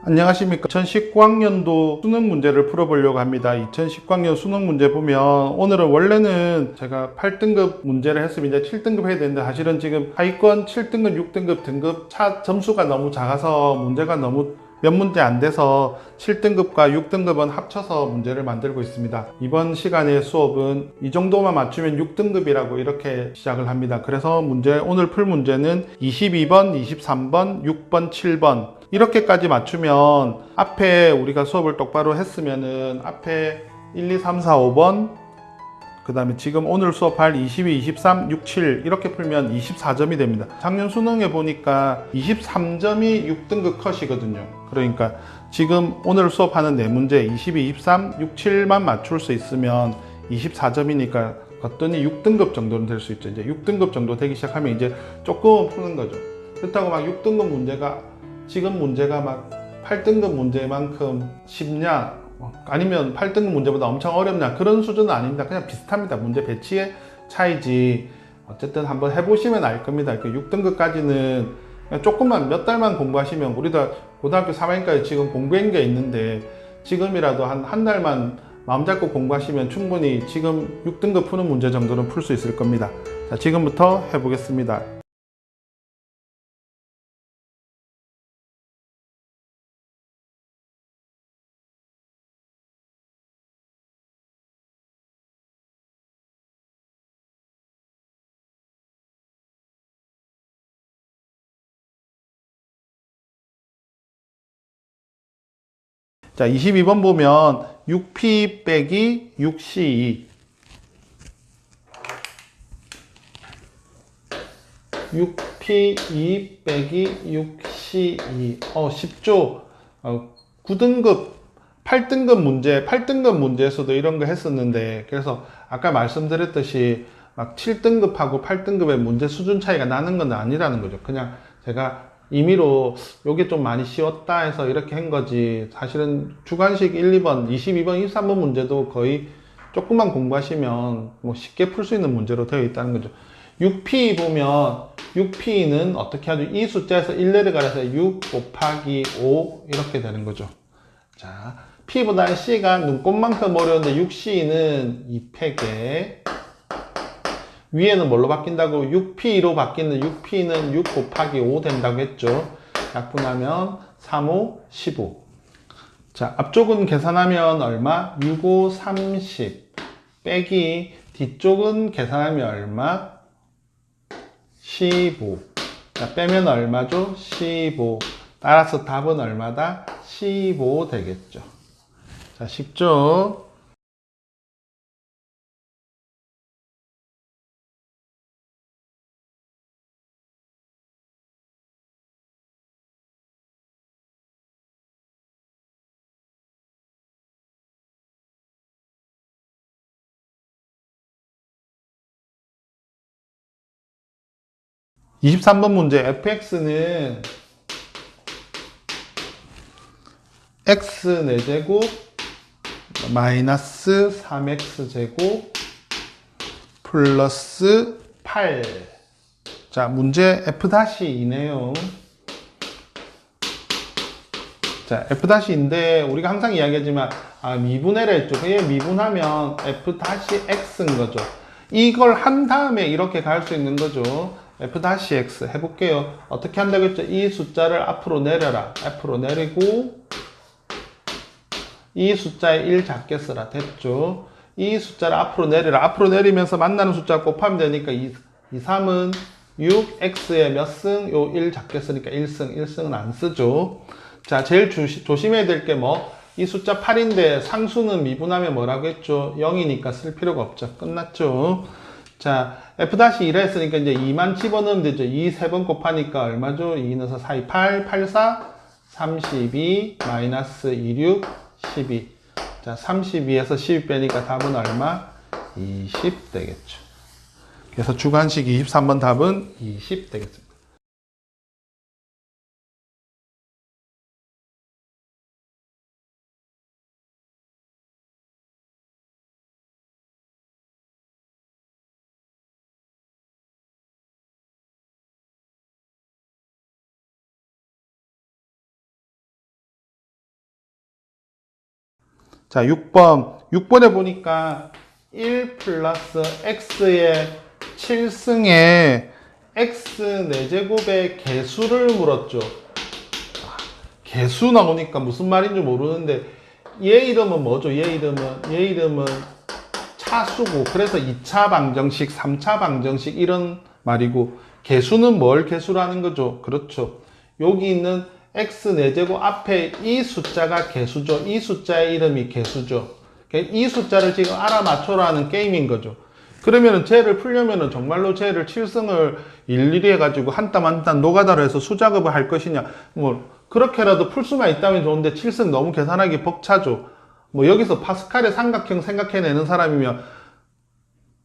안녕하십니까. 2019학년도 수능 문제를 풀어보려고 합니다. 2019학년 수능 문제 보면 오늘은 원래는 제가 8등급 문제를 했으면 이제 7등급 해야 되는데 사실은 지금 하위권 7등급, 6등급 등급 차 점수가 너무 작아서 문제가 너무 몇 문제 안 돼서 7등급과 6등급은 합쳐서 문제를 만들고 있습니다. 이번 시간의 수업은 이 정도만 맞추면 6등급이라고 이렇게 시작을 합니다. 그래서 오늘 풀 문제는 22번, 23번, 6번, 7번 이렇게까지 맞추면 앞에 우리가 수업을 똑바로 했으면은 앞에 1, 2, 3, 4, 5번 그 다음에 지금 오늘 수업할 22, 23, 6, 7 이렇게 풀면 24점이 됩니다. 작년 수능에 보니까 23점이 6등급 컷이거든요. 그러니까 지금 오늘 수업하는 4문제 22, 23, 6, 7만 맞출 수 있으면 24점이니까 거뜬히 6등급 정도는 될 수 있죠. 이제 6등급 정도 되기 시작하면 이제 조금 푸는 거죠. 그렇다고 막 6등급 문제가 지금 문제가 막 8등급 문제만큼 쉽냐? 아니면 8등급 문제보다 엄청 어렵냐? 그런 수준은 아닙니다. 그냥 비슷합니다. 문제 배치의 차이지. 어쨌든 한번 해보시면 알 겁니다. 6등급까지는 조금만 몇 달만 공부하시면 우리도 고등학교 3학년까지 지금 공부한 게 있는데 지금이라도 한 달만 마음 잡고 공부하시면 충분히 지금 6등급 푸는 문제 정도는 풀 수 있을 겁니다. 자, 지금부터 해보겠습니다. 자, 22번 보면 6P 빼기 6C2 6P2 빼기 6C2 쉽죠? 9등급 8등급 문제 8등급 문제에서도 이런 거 했었는데 그래서 아까 말씀드렸듯이 막 7등급하고 8등급의 문제 수준 차이가 나는 건 아니라는 거죠. 그냥 제가 임의로 요게 좀 많이 쉬웠다 해서 이렇게 한 거지 사실은 주관식 1, 2번, 22번, 23번 문제도 거의 조금만 공부하시면 뭐 쉽게 풀 수 있는 문제로 되어 있다는 거죠. 6P 보면 6P는 어떻게 하죠? 이 숫자에서 1 내려가서 6 곱하기 5 이렇게 되는 거죠. 자, P보다는 C가 눈꼽만큼 어려운데 6C는 2팩에 위에는 뭘로 바뀐다고? 6P로 바뀌는 6P는 6 곱하기 5 된다고 했죠. 약분하면 3, 5, 15. 자, 앞쪽은 계산하면 얼마? 6, 5, 30. 빼기 뒤쪽은 계산하면 얼마? 15. 자, 빼면 얼마죠? 15. 따라서 답은 얼마다? 15 되겠죠. 자, 쉽죠? 23번 문제 fx는 x 4제곱 마이너스 3x제곱 플러스 8. 자, 문제 f-2네요. 자, f-인데 우리가 항상 이야기하지만 미분해를 했죠. 그게 미분하면 f-x인 거죠. 이걸 한 다음에 이렇게 갈 수 있는 거죠. f-x 해볼게요. 어떻게 한다고 했죠? 이 숫자를 앞으로 내려라. 앞으로 내리고 이 숫자에 1 작게 쓰라. 됐죠? 이 숫자를 앞으로 내리라. 앞으로 내리면서 만나는 숫자 곱하면 되니까 2, 3은 6, x에 몇 승? 요 1 작게 쓰니까 1승. 1승은 안 쓰죠. 자, 제일 조심해야 될 게 뭐? 이 숫자 8인데 상수는 미분하면 뭐라고 했죠? 0이니까 쓸 필요가 없죠. 끝났죠? 자, f-1라 했으니까 이제 2만 집어넣으면 되죠. 2 3번 곱하니까 얼마죠? 2 넣어서 4, 8, 8, 4, 32, 마이너스 26, 12. 자, 32에서 12 빼니까 답은 얼마? 20 되겠죠. 그래서 주관식 23번 답은 20 되겠습니다. 자, 6번에 보니까 1 플러스 x의 7승에 x 4제곱의 개수를 물었죠. 개수 나오니까 무슨 말인지 모르는데 얘 이름은 뭐죠? 얘 이름은 차수고, 그래서 2차 방정식, 3차 방정식 이런 말이고, 개수는 뭘 개수라는 거죠? 그렇죠. 여기 있는 x 4제곱 앞에 이 숫자가 개수죠. 이 숫자의 이름이 개수죠. 이 숫자를 지금 알아맞춰라는 게임인 거죠. 그러면은 쟤를 풀려면은 정말로 쟤를 7승을 일일이 해가지고 한 땀 한 땀 노가다로 해서 수작업을 할 것이냐, 뭐 그렇게라도 풀 수만 있다면 좋은데 7승 너무 계산하기 벅차죠. 뭐 여기서 파스칼의 삼각형 생각해내는 사람이면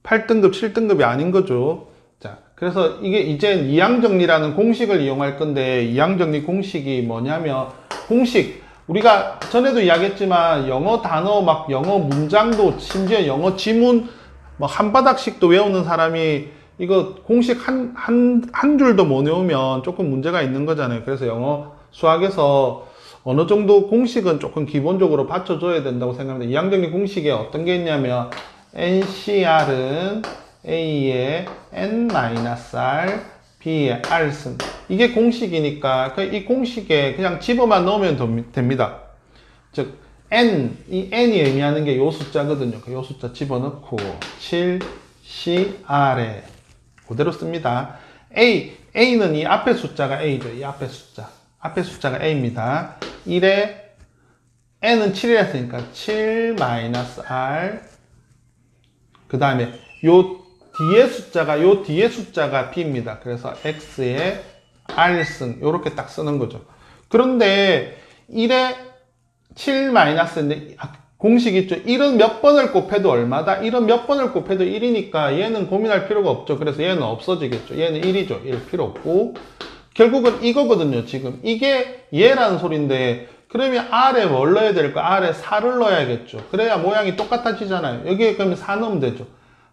8등급 7등급이 아닌 거죠. 자, 그래서 이게 이제 이항정리라는 공식을 이용할 건데, 이항정리 공식이 뭐냐면, 공식 우리가 전에도 이야기했지만 영어 단어 막 영어 문장도 심지어 영어 지문 뭐 한 바닥씩도 외우는 사람이 이거 공식 한 줄도 못 외우면 조금 문제가 있는 거잖아요. 그래서 영어 수학에서 어느 정도 공식은 조금 기본적으로 받쳐줘야 된다고 생각합니다. 이항정리 공식에 어떤 게 있냐면 NCR은 A의 N-R, B의 R승. 이게 공식이니까 이 공식에 그냥 집어만 넣으면 됩니다. 즉 N, 이 N이 의미하는 게 요 숫자거든요. 요 숫자 집어넣고 7, C, R에 그대로 씁니다. A는 이 앞에 숫자가 A죠. 이 앞에 숫자가 A입니다. 1에 N은 7이라 했으니까 7 R, 그 다음에 요 뒤에 숫자가 B입니다. 그래서 X의 R승, 요렇게 딱 쓰는 거죠. 그런데 1에 7-인데 공식 있죠. 1은 몇 번을 곱해도 얼마다? 1은 몇 번을 곱해도 1이니까 얘는 고민할 필요가 없죠. 그래서 얘는 없어지겠죠. 얘는 1이죠. 1 필요 없고. 결국은 이거거든요. 지금 이게 얘라는 소리인데, 그러면 R에 뭘 넣어야 될까? R에 4를 넣어야겠죠. 그래야 모양이 똑같아지잖아요. 여기에 그러면 4 넣으면 되죠.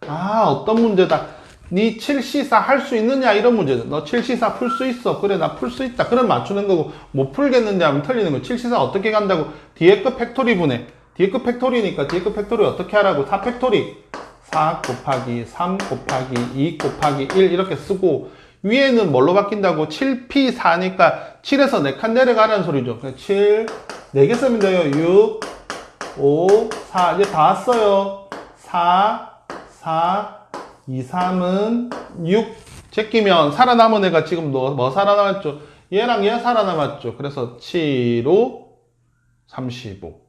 아, 어떤 문제다. 니 7C4 할 수 있느냐? 이런 문제죠. 너 7C4 풀 수 있어. 그래, 나 풀 수 있다. 그럼 맞추는 거고, 못 풀겠는데 하면 틀리는 거. 7C4 어떻게 간다고? 뒤에 거 팩토리 분해. 뒤에 거 팩토리니까 뒤에 거 팩토리 어떻게 하라고? 4 팩토리. 4 곱하기 3 곱하기 2 곱하기 1 이렇게 쓰고, 위에는 뭘로 바뀐다고? 7P4니까 7에서 4칸 내려가라는 소리죠. 7, 4개 쓰면 돼요. 6, 5, 4. 이제 다 왔어요. 4, 2, 3은 6. 제끼면 살아남은 애가 지금 뭐 살아남았죠? 얘랑 얘 살아남았죠. 그래서 7, 5, 35.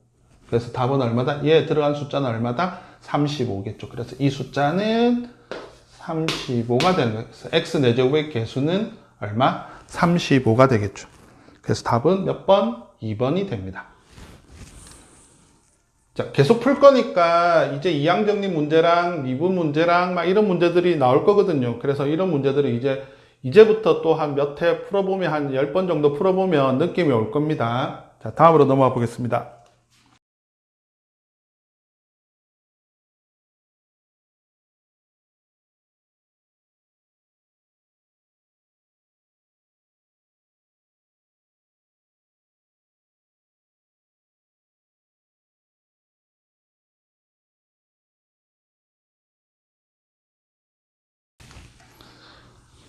그래서 답은 얼마다? 얘 들어간 숫자는 얼마다? 35겠죠. 그래서 이 숫자는 35가 되는 거예요. 그래서 x 4제곱의 개수는 얼마? 35가 되겠죠. 그래서 답은 몇 번? 2번이 됩니다. 자, 계속 풀 거니까 이제 이항정리 문제랑 미분 문제랑 막 이런 문제들이 나올 거거든요. 그래서 이런 문제들을 이제부터 또 한 몇 회 풀어보면, 한 10번 정도 풀어보면 느낌이 올 겁니다. 자, 다음으로 넘어가 보겠습니다.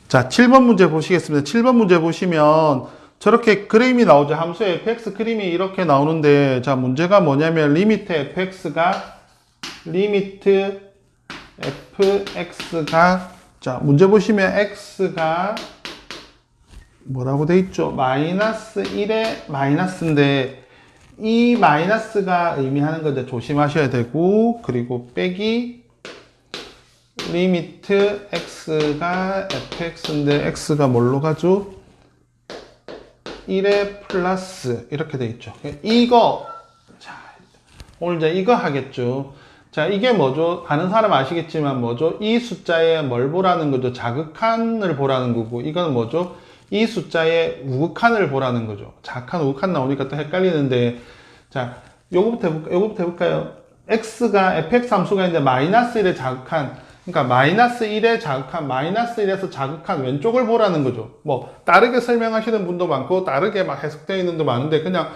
자, 7번 문제 보시겠습니다. 7번 문제 보시면 저렇게 그림이 나오죠. 함수의 fx 그림이 이렇게 나오는데, 자, 문제가 뭐냐면 리미트 fx가, 자, 문제 보시면 x가 뭐라고 돼 있죠? 마이너스 1에 마이너스인데, 이 마이너스가 의미하는 거 조심하셔야 되고, 그리고 빼기 리미트 x가 fx인데 x가 뭘로 가죠? 1에 플러스 이렇게 돼 있죠. 이거, 자, 오늘 이제 이거 하겠죠. 자, 이게 뭐죠? 아는 사람 아시겠지만 뭐죠? 이 숫자에 뭘 보라는 거죠? 자극한을 보라는 거고, 이건 뭐죠? 이 숫자에 우극한을 보라는 거죠. 자극한, 우극한 나오니까 또 헷갈리는데, 자, 요거부터 해볼까요? x가 fx 함수가 있는데 마이너스 1에 자극한, 그러니까 마이너스 1에 자극한, 마이너스 1에서 자극한 왼쪽을 보라는 거죠. 뭐 다르게 설명하시는 분도 많고 다르게 막 해석되어 있는 분도 많은데, 그냥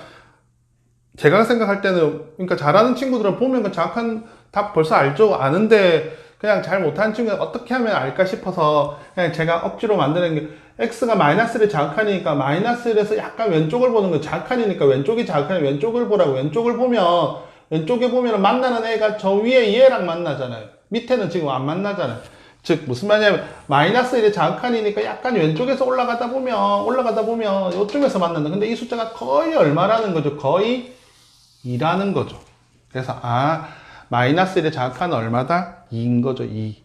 제가 생각할 때는, 그러니까 잘하는 친구들은 보면 그 정확한 답 벌써 알죠? 아는데 그냥 잘 못하는 친구는 어떻게 하면 알까 싶어서 그냥 제가 억지로 만드는 게, x가 마이너스1이 자극하니까 마이너스1에서 약간 왼쪽을 보는 거, 자극하니까 왼쪽이 자극하니 왼쪽을 보라고. 왼쪽을 보면, 왼쪽에 보면 만나는 애가 저 위에 얘랑 만나잖아요. 밑에는 지금 안 만나잖아요. 즉 무슨 말이냐면 마이너스1이 자극하니까 약간 왼쪽에서 올라가다 보면 이쪽에서 만난다. 근데 이 숫자가 거의 얼마라는 거죠? 거의 2라는 거죠. 그래서 마이너스 1의 자극하는 얼마다? 2인 거죠. 2.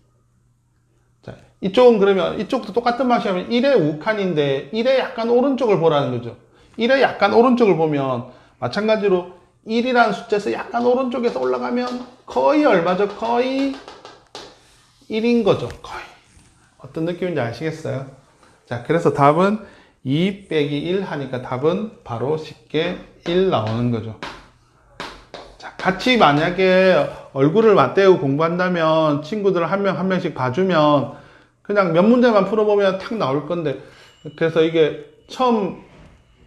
자, 이쪽은 그러면 이쪽도 똑같은 방식이면 1의 우칸인데 1의 약간 오른쪽을 보라는 거죠. 1의 약간 오른쪽을 보면 마찬가지로 1이라는 숫자에서 약간 오른쪽에서 올라가면 거의 얼마죠? 거의 1인 거죠. 거의. 어떤 느낌인지 아시겠어요? 자, 그래서 답은 2 빼기 1 하니까 답은 바로 쉽게 1 나오는 거죠. 같이 만약에 얼굴을 맞대고 공부한다면 친구들 한 명 한 명씩 봐주면 그냥 몇 문제만 풀어보면 탁 나올 건데, 그래서 이게 처음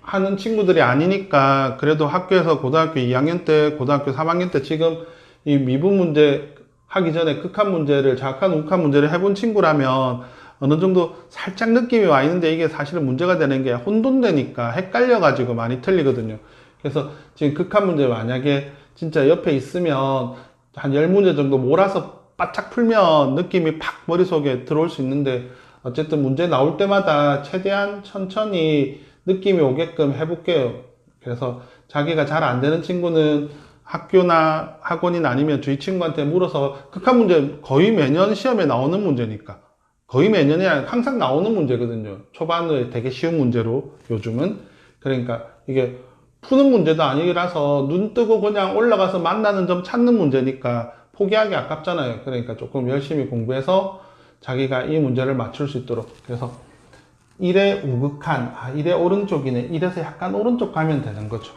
하는 친구들이 아니니까 그래도 학교에서 고등학교 2학년 때, 고등학교 3학년 때 지금 이 미분 문제 하기 전에 극한 문제를, 자극한 우극한 문제를 해본 친구라면 어느 정도 살짝 느낌이 와 있는데, 이게 사실은 문제가 되는 게 혼돈되니까 헷갈려가지고 많이 틀리거든요. 그래서 지금 극한 문제 만약에 진짜 옆에 있으면 한 10문제 정도 몰아서 바짝 풀면 느낌이 팍 머릿속에 들어올 수 있는데, 어쨌든 문제 나올 때마다 최대한 천천히 느낌이 오게끔 해볼게요. 그래서 자기가 잘 안 되는 친구는 학교나 학원이나 아니면 주위 친구한테 물어서, 극한 문제 거의 매년 시험에 나오는 문제니까, 거의 매년이 아니라 항상 나오는 문제거든요. 초반에 되게 쉬운 문제로 요즘은. 그러니까 이게 푸는 문제도 아니라서 눈 뜨고 그냥 올라가서 만나는 점 찾는 문제니까 포기하기 아깝잖아요. 그러니까 조금 열심히 공부해서 자기가 이 문제를 맞출 수 있도록. 그래서 1의 우극한, 1의 오른쪽이네. 1에서 약간 오른쪽 가면 되는 거죠.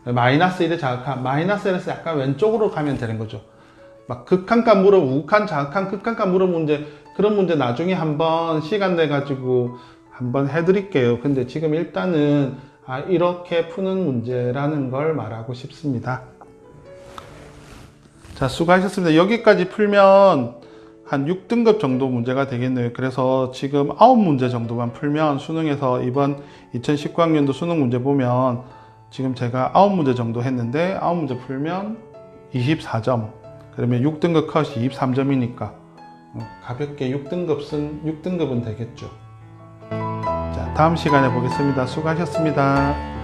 마이너스 1의 자극한, 마이너스 1에서 약간 왼쪽으로 가면 되는 거죠. 막 극한값 물어, 우극한, 자극한, 극한값 물어 문제, 그런 문제 나중에 한번 시간 내 가지고 한번 해드릴게요. 근데 지금 일단은 이렇게 푸는 문제라는 걸 말하고 싶습니다. 자, 수고하셨습니다. 여기까지 풀면 한 6등급 정도 문제가 되겠네요. 그래서 지금 9문제 정도만 풀면 수능에서 이번 2019학년도 수능 문제 보면 지금 제가 9문제 정도 했는데 9문제 풀면 24점. 그러면 6등급 컷이 23점이니까 가볍게 6등급은 되겠죠. 자, 다음 시간에 보겠습니다. 수고하셨습니다.